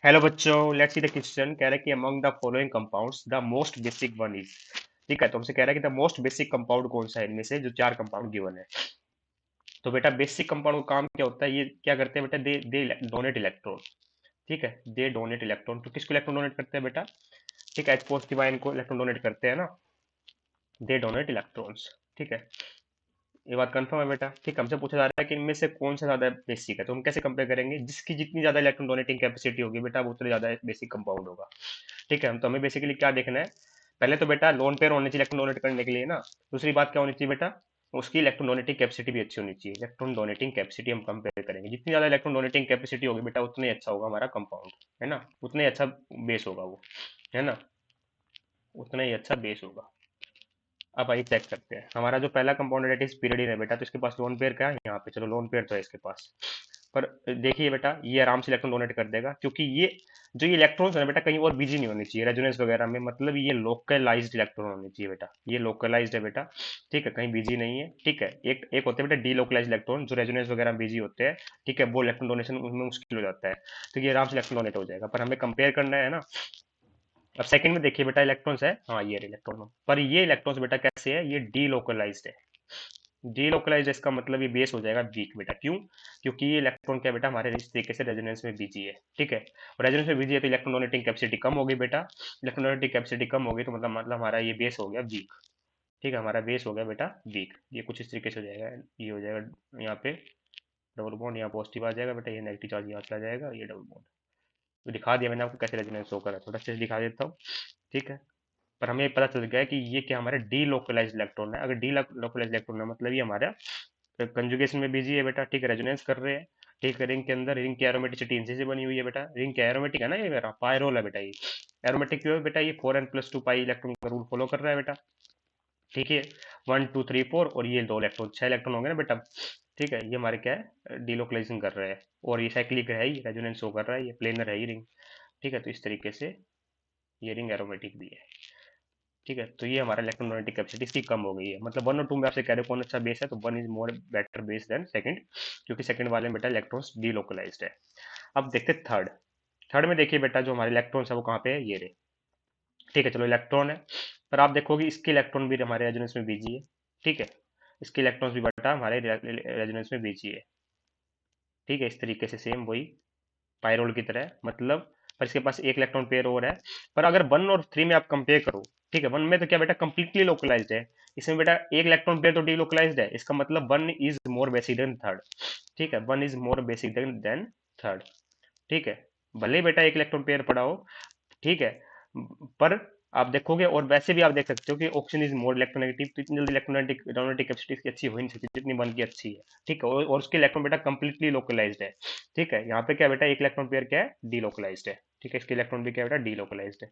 Hello बच्चों, let's see the question. कह रहा है कि among the following compounds the most basic one is. ठीक है, तो हमसे कह रहा है कि द मोस्ट बेसिक कंपाउंड कौन सा है इनमें से जो चार कंपाउंड गिवन है। तो बेटा बेसिक कंपाउंड का काम क्या होता है, ये क्या करते हैं बेटा, दे दे डोनेट इलेक्ट्रॉन। ठीक है, दे डोनेट इलेक्ट्रॉन। तो किसको इलेक्ट्रॉन डोनेट करते हैं बेटा? ठीक है, H पॉजिटिव आयन को इलेक्ट्रॉन डोनेट करते हैं ना, दे डोनेट इलेक्ट्रॉन्स। ठीक है, ये बात कंफर्म है बेटा। ठीक, हमसे पूछा जा रहा है कि इनमें से कौन सा ज्यादा बेसिक है, तो हम कैसे कंपेयर करेंगे? जिसकी जितनी ज्यादा इलेक्ट्रॉन डोनेटिंग कैपेसिटी होगी बेटा, वो उतना ज्यादा बेसिक कंपाउंड होगा। ठीक है, हम तो हमें बेसिकली क्या देखना है, पहले तो बेटा लोन पेयर होने चाहिए इलेक्ट्रॉन डोनेट करने के लिए ना। दूसरी बात क्या होनी चाहिए बेटा, उसकी इलेक्ट्रॉन डोनेटिंग कैपेसिटी भी अच्छी होनी चाहिए। इलेक्ट्रॉन डोनेटिंग कैपेसिटी हम कंपेयर करेंगे, जितनी ज्यादा इलेक्ट्रॉन डोनेटिंग कैपेसिटी होगी बेटा उतना ही अच्छा होगा हमारा कंपाउंड, है ना, उतना ही अच्छा बेस होगा वो, है ना, उतना ही अच्छा बेस होगा। अब आइए चेक करते हैं, हमारा जो पहला कंपाउंड है स्पिरिडिन है बेटा, तो इसके पास लोन पेयर क्या है यहाँ पे, चलो लोन पेयर तो है इसके पास। पर देखिए बेटा, ये आराम से इलेक्ट्रॉन डोनेट कर देगा, क्योंकि ये जो ये इलेक्ट्रॉन्स है बेटा कहीं और बिजी नहीं होनी चाहिए रेजोनेंस वगैरह में, मतलब ये लोकलाइज्ड इलेक्ट्रॉन होने चाहिए बेटा, ये लोकलाइज्ड है बेटा। ठीक है, कहीं बिजी नहीं है। ठीक है, एक एक होते हैं बेटा डीलोकलाइज्ड इलेक्ट्रॉन, जो रेजोनेंस वगैरह में बिजी होते हैं। ठीक है, वो इलेक्ट्रॉन डोनेशन उनमें मुश्किल हो जाता है, तो ये आराम से इलेक्ट्रॉन डोनेट हो जाएगा, पर हमें कंपेयर करना है ना। अब सेकंड में देखिए बेटा, इलेक्ट्रॉन्स है, हाँ ये इलेक्ट्रॉन, पर ये इलेक्ट्रॉन्स बेटा कैसे है, ये डीलोकलाइज्ड है। डीलोकलाइज्ड इसका मतलब ये बेस हो जाएगा वीक बेटा, क्यों? क्योंकि ये इलेक्ट्रॉन क्या बेटा हमारे इस तरीके से रेजोनेंस में बिजी है। ठीक है, और रेजोनेंस में बिजी है तो इलेक्ट्रॉन डोनेटिंग कैपेसिटी कम होगी बेटा। इलेक्ट्रॉन डोनेटिंग कैपेसिटी कम होगी तो मतलब हमारा ये बेस हो गया वीक। ठीक है, हमारा बेस हो गया बेटा वीक। ये कुछ इस तरीके से हो जाएगा, ये हो जाएगा यहाँ पे डबल बॉन्ड, यहाँ पॉजिटिव आ जाएगा बेटा, ये नेगेटिव चार्ज यहाँ चला जाएगा, ये डबल बॉन्ड। तो दिखा दिया मैंने आपको कैसे रेजोनेंस होकर है, थोड़ा अच्छे से दिखा देता हूँ। ठीक है, पर हमें पता चल गया कि ये क्या हमारा डी लोकलाइज इलेक्ट्रॉन है। अगर डी लोकलाइज इलेक्ट्रॉन है मतलब ये हमारा कंजुगेशन में बिजी है बेटा। ठीक है, रेजोनेंस कर रहे हैं। ठीक है, रिंग के अंदर, रिंग की एरोमेटिसिटी इनसे से बनी हुई है बेटा, रिंग क्या एरोमेटिक है ना, ये मेरा पायरोल है बेटा, ये एरोमेटिक क्यों है बेटा, ये 4n+2 पाई इलेक्ट्रॉन का रूल फॉलो कर रहा है बेटा। ठीक है, 1 2 3 4, और ये दो इलेक्ट्रॉन, 6 इलेक्ट्रॉन होंगे ना बेटा। ठीक है, ये हमारे क्या है, डीलोकलाइजिंग कर रहे हैं, और ये साइक्लिक है ही, रेजोनेंस शो कर रहा है, ये प्लेनर है ही रिंग। ठीक है, तो इस तरीके से ये रिंग एरोमेटिक भी है। ठीक है, तो ये हमारा इलेक्ट्रोमैग्नेटिक कैपेसिटी इसकी कम हो गई है, मतलब 1 और 2 में आपसे कह रहे हो कौन अच्छा बेस है, तो 1 is more better base than second, क्योंकि सेकंड वाले में बेटा इलेक्ट्रॉन्स डीलोकलाइज्ड है। अब देखते हैं थर्ड। थर्ड में देखिए बेटा, जो हमारे इलेक्ट्रॉन्स है वो कहाँ पे है, ये रहे। ठीक है, चलो इलेक्ट्रॉन है, पर आप देखोगे इसके इलेक्ट्रॉन भी हमारे रेजोनेंस में बिजी है। ठीक है, इसके इलेक्ट्रॉन्स भी बेटा हमारे रेजोनेंस में बिजी है। ठीक है, इस तरीके से सेम वही पायरोल की तरह, मतलब पर इसके पास एक इलेक्ट्रॉन पेयर और है। पर अगर 1 और 3 में आप कंपेयर करो, ठीक है, 1 में तो क्या बेटा कंप्लीटली लोकलाइज्ड है, इसमें बेटा एक इलेक्ट्रॉन पेयर तो डीलोकलाइज्ड है, इसका मतलब 1 is more basic than third. ठीक है, 1 is more basic than third. ठीक है, भले ही बेटा एक इलेक्ट्रॉन पेयर पड़ा हो। ठीक है, पर आप देखोगे, और वैसे भी आप देख सकते हो कि ऑक्सीजन इज मोर इलेक्ट्रोनेगेटिव, तो इतनी जल्दी इलेक्ट्रोनेटिक कैपेसिटी इसकी अच्छी हो ही नहीं सकती जितनी 1 की अच्छी है। ठीक है, और उसके इलेक्ट्रॉन बेटा कंप्लीटली लोकलाइज्ड है। ठीक है, यहाँ पे क्या बेटा एक इलेक्ट्रॉन पेयर क्या है, डीलोकलाइज्ड है। ठीक है, इसके इलेक्ट्रॉन भी क्या बेटा डीलोकलाइज्ड है।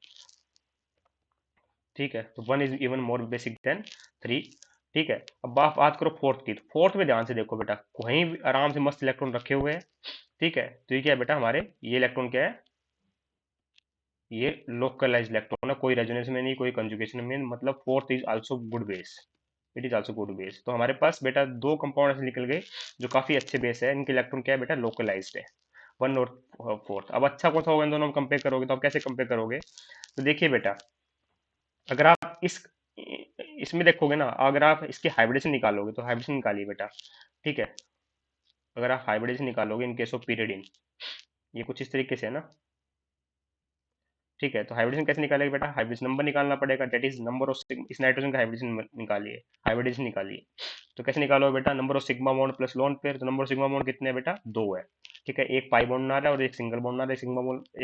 ठीक है, तो 1 is even more basic than 3। ठीक है, अब आप बात करो फोर्थ की, तो फोर्थ में ध्यान से देखो बेटा, वहीं भी आराम से मस्त इलेक्ट्रॉन रखे हुए हैं। ठीक है, तो ये क्या है बेटा हमारे, ये इलेक्ट्रॉन क्या है, ये लोकलाइज इलेक्ट्रॉन है, कोई रेजोनेंस में नहीं, कोई कंजुगेशन में नहीं, मतलब fourth is also good base, it is also good base. तो हमारे पास बेटा दो कंपाउंड ऐसे निकल गए जो काफी अच्छे बेस है, इनके इलेक्ट्रॉन क्या है बेटा लोकलाइज्ड है, 1 और 4। अब अच्छा कौन सा होगा इन दोनों में कंपेयर करोगे, तो आप कैसे कंपेयर करोगे? तो देखिए बेटा, अगर आप इस इसमें देखोगे ना, अगर आप इसके हाइब्रिडेशन निकालोगे, तो हाइब्रिडेशन निकालिए बेटा। ठीक है, अगर आप हाइब्रिडेशन निकालोगे इन केस ऑफ पीरियडिन, ये कुछ इस तरीके से है ना। ठीक है, तो हाइब्रिडेशन कैसे निकालेगा बेटा, हाइब्रिडेशन नंबर निकालना पड़ेगा, दैट इज नंबर ऑफ, इस नाइट्रोजन का हाइब्रिडेशन निकालिए, हाइब्रिडेशन निकालिए। तो कैसे निकालोगे बेटा, number of sigma bond plus lone pair, तो नंबर ऑफ सिग्मा बॉन्ड कितने हैं बेटा, 2 है। ठीक है, एक पाई बॉन्ड बना रहा है और एक सिंगल बॉन्ड बना रहा है,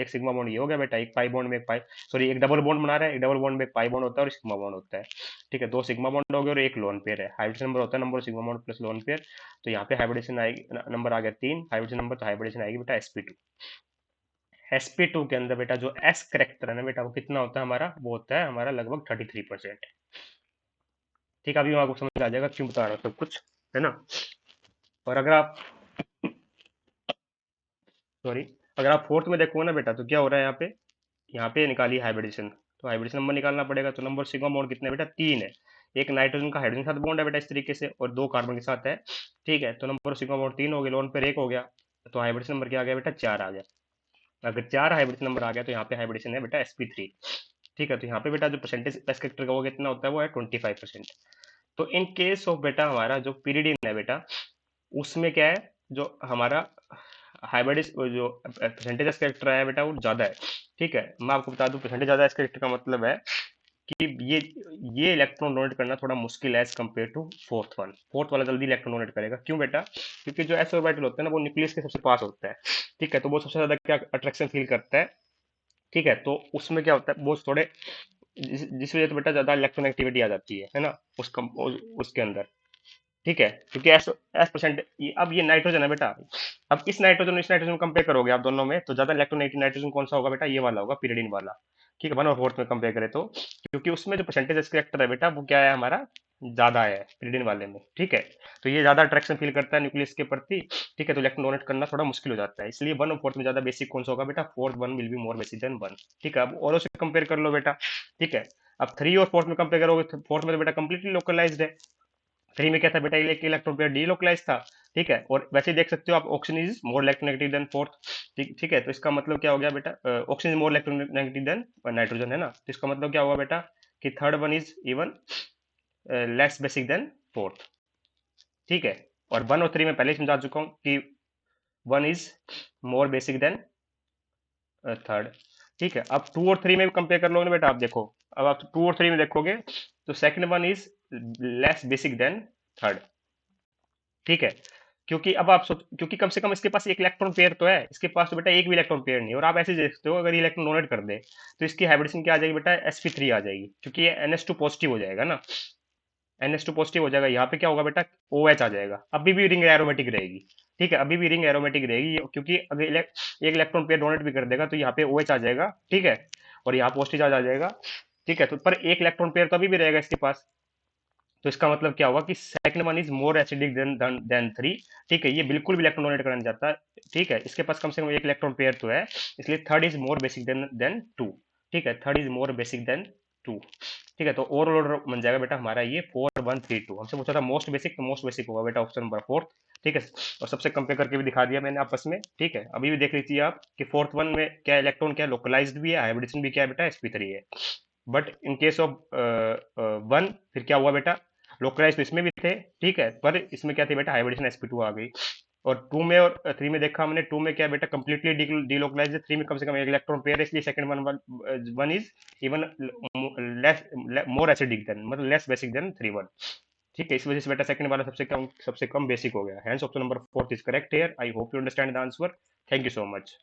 एक सिग्मा बॉन्ड ये हो गया बेटा, एक पाई बॉन्ड में एक पाई, सॉरी एक डबल बॉन्ड बना रहा है, एक डबल बॉन्ड में एक पाई बॉन्ड होता है और सिग्मा बॉन्ड होता है। ठीक है, 2 सिग्मा बॉन्ड हो गए और एक लोन पेयर है, हाइब्रिडेशन नंबर होता है number of sigma bond plus lone pair. तो यहाँ पे हाइब्रिडेशन आएगी, नंबर आ गया 3 हाइब्रिडेशन नंबर, तो हाइब्रिडेशन आएगी बेटा sp2। sp2 के अंदर बेटा जो s करेक्टर है ना बेटा, वो कितना होता है हमारा, वो होता है हमारा लगभग 33%। ठीक है, अभी आपको समझ आ जाएगा क्यों बता रहा हूँ सब कुछ, है ना। और अगर आप, सॉरी, अगर आप फोर्थ में देखो ना बेटा, तो क्या हो रहा है यहाँ पे निकालिए हाइब्रिडेशन, तो हाइब्रिडेशन नंबर निकालना पड़ेगा, तो नंबर सिग्मा बॉन्ड कितने बेटा, 3 है। एक नाइट्रोजन का हाइड्रोजन के साथ बॉन्ड है बेटा इस तरीके से, और 2 कार्बन के साथ है। ठीक है, तो नंबर सिग्मा बॉन्ड 3 हो गया, लोन पर 1 हो गया, तो हाइब्रिडेशन नंबर क्या आ गया बेटा, 4 आ गया। अगर 4 हाइब्रिडेशन नंबर आ गया तो यहाँ पे हाइब्रिडेशन है बेटा sp3। ठीक है, तो यहाँ पे बेटा जो परसेंटेज एस कैरेक्टर का वो कितना होता है, वो है 25%। तो इन केस ऑफ बेटा हमारा जो पीरियड है बेटा, उसमें क्या है, जो हमारा हाइब्रिड जो परसेंटेज एस कैरेक्टर है बेटा, वो ज्यादा है। ठीक है, मैं आपको बता दूं परसेंटेज ज्यादा एस कैरेक्टर का मतलब है कि ये इलेक्ट्रॉन डोनेट करना थोड़ा मुश्किल है as compare to fourth one. Fourth वाला जल्दी इलेक्ट्रॉन डोनेट करेगा, क्यों बेटा? क्योंकि जो एस ऑर्बिटल होता है ना, वो न्यूक्लियस के सबसे पास होता है। ठीक है, तो वो सबसे ज्यादा क्या अट्रैक्शन फील करता है। ठीक है, तो उसमें क्या होता है, वो थोड़े जिस वजह से बेटा ज्यादा इलेक्ट्रॉन एक्टिविटी आ जाती है ना, उसके अंदर। ठीक है, क्योंकि एस एस परसेंट, अब ये नाइट्रोजन है बेटा। अब इस नाइट्रोजन कंपेयर करोगे आप दोनों में, तो ज्यादा इलेक्ट्रोनेगेटिव नाइट्रोजन कौन सा होगा बेटा? ये वाला होगा, pyridine वाला। ठीक है, 1/4 में कंपेयर करें तो, क्योंकि उसमें जो परसेंटेज करेक्टर है बेटा, वो क्या है हमारा, ज्यादा है pyridine वाले में। ठीक है, तो ये ज्यादा अट्रैक्शन फील करता है न्यूक्लियस के प्रति। ठीक है, तो इलेक्ट्रॉन डोनेट करना थोड़ा मुश्किल हो जाता है, इसलिए 1/4 में ज्यादा बेसिक कौन सा होगा बेटा? Fourth one will be more basic than one. ठीक है, अब औरों से कंपेयर कर लो बेटा। ठीक है, अब थ्री और फोर्थ में कंपेयर करोगे तो फोर्थ में तो बेटा कंप्लीटली लोकलाइज्ड है। थ्री में क्या था बेटा? इलेक्ट्रॉन पेयर डीलोकलाइज था। ठीक है, और वैसे ही देख सकते हो आप, oxygen is more electronegative then fourth. ठीक ठीक है, तो इसका मतलब क्या हो गया बेटा? Oxygen is more electronegative than nitrogen, है ना? तो इसका मतलब क्या होगा बेटा? कि third one is even less basic than fourth. ठीक है, और वन और थ्री में पहले ही समझा चुका हूँ कि one is more basic than third. ठीक है, अब टू और थ्री में भी कंपेयर कर लोगे ना बेटा, आप देखो। अब आप टू और थ्री में देखोगे तो second one is less basic than third. ठीक है, क्योंकि अब आप सोच, क्योंकि कम से कम इसके पास एक इलेक्ट्रॉन पेयर तो है, इसके पास तो बेटा एक भी इलेक्ट्रॉन पेयर नहीं है। और आप ऐसे देखते हो, अगर ये इलेक्ट्रॉन डोनेट कर दे तो इसकी हाइब्रिडेशन क्या आ जाएगी बेटा? sp3 आ जाएगी, क्योंकि ये ns2 पॉजिटिव हो जाएगा ना। ns2 पॉजिटिव हो जाएगा, यहाँ पे क्या होगा बेटा? OH आ जाएगा, अभी भी रिंग एरोमेटिक रहेगी। ठीक है, अभी भी रिंग एरोमेटिक रहेगी, क्योंकि अगर एक इलेक्ट्रॉन पेयर डोनेट भी कर देगा तो यहाँ पे OH आ जाएगा। ठीक है, और यहाँ पॉजिटिव चार्ज आ जाएगा। ठीक है, तो पर एक इलेक्ट्रॉन पेयर तो अभी भी रहेगा इसके पास। तो इसका मतलब क्या हुआ कि second one is more acidic then three. ठीक है, ये बिल्कुल भी इलेक्ट्रॉन डोनेट करना नहीं चाहता। ठीक है, इसके पास कम से कम एक इलेक्ट्रॉन पेयर तो है, इसलिए third is more basic than two. ठीक है, third is more basic than two. ठीक है, तो ओवरऑल ऑर्डर बन जाएगा बेटा हमारा ये 4 1 3 2। हमसे पूछा था मोस्ट बेसिक, तो मोस्ट बेसिक होगा बेटा ऑप्शन नंबर फोर्थ। ठीक है, और सबसे कंपेयर करके भी दिखा दिया मैंने आपस में। ठीक है, अभी भी देख लीजिए आप कि फोर्थ वन में क्या इलेक्ट्रॉन, क्या लोकलाइज्ड भी है, हाइब्रिडेशन भी क्या है बेटा? sp3 है। But in case of one, फिर क्या हुआ बेटा? लोकलाइज तो इसमें भी थे। ठीक है, पर इसमें क्या थे बेटा? हाइब्रिडेशन sp2 आ गई। और टू में और थ्री में देखा हमने, टू में क्या बेटा? कंप्लीटली डीलोकलाइज है, थ्री में कम से कम एक इलेक्ट्रॉन पेयर है, इसलिए second one one is even less, more acidic than, मतलब less basic than three one. ठीक है, इस वजह से बेटा सेकंड वाला सबसे कम बेसिक हो गया। Hence option number fourth is correct here. I hope you understand the answer. Thank you so much.